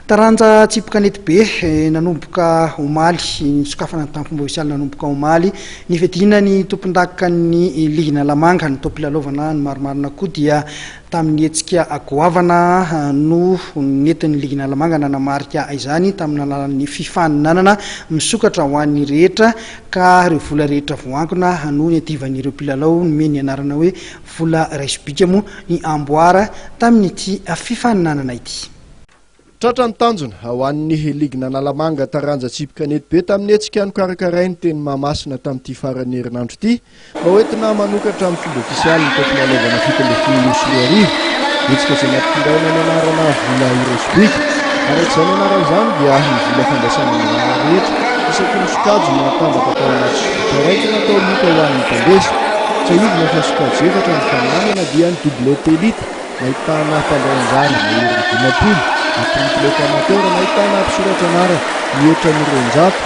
taranja tsipoka nety be nanomboka omaly sokafana tamin'ny fomba ofisialy nanomboka omaly ny fedina ny tompon-daka ny ligina lamanga ny tompilalovana ny maromarina koa dia tamin'ny hetsika agoavana no nentin'ny ligina lamanga nanamarika izany tamin'ny alalan'ny fifaninanana misokatra ho an'ny rehetra ka ireo vola rehetra voankina no ny adivan'ireo mpilalao nomeny anarana hoe vola raisibika moa ny amboara tamin'ity fifaninanana ity. Tratra ny tanjona ho an'ny ligina nalamanga taranja tsipoka nety be tamin'ny hetsika nokarakarainy teny Mahamasina tamin'ity farany herinandro ity mba hoentina manokatra amin'ny fomba ofisialy ny tompilalaovana fitendrefana sy arivo hetsika izay nampindaina ny anarana vola irosbika ary izany anarana izany dia ny vola fandraisana ny anarana rehetra isaky ny sokajy no natambatra tao anaty sokaraika natao loka ho an'ny mpandesa tsy ahivina fa sokajy efatra ny faninanana dia ny doublette élite nahitana mpandraonjany mahery dimapolo triplete amateur nahitana mpisoratra anara mihoatra ny roanjato.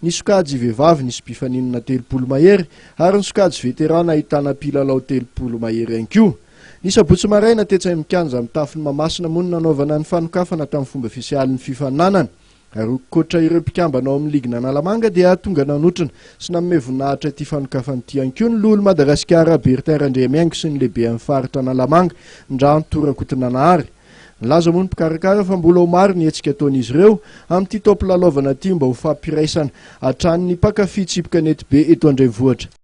Ny sokajy vehivavy nisy mpifaninana 3 mahery ary ny sokajy veterana ahitana mpilalao 3 mahery ihany koa. Ny sabotsy maraina tetsay mikanja amin'ny tafin'ny Mahamasina moa nanaovana ny fanokafana tamin'ny fomba ofisialy ny fifaninanana ary koatra ireo mpikambana ao amin'ny ligina nalamanga dia tonga nanotrana sy nanome voninahitra ity fanokafana ity ihany koa ny lolo Madagasikara Bertin Randriamiango sy ny lehibe amin'ny faritra Nalamanga Ndrano Torakotonanahary. Laza moa ny mpikarakara fa mbola ho maro ny hetsika ataon'izy ireo amin'ity tompilalaovana ity mba ho fampiraisana hatrany ny mpakafy tsipoka nety be eto Andrenivohitra.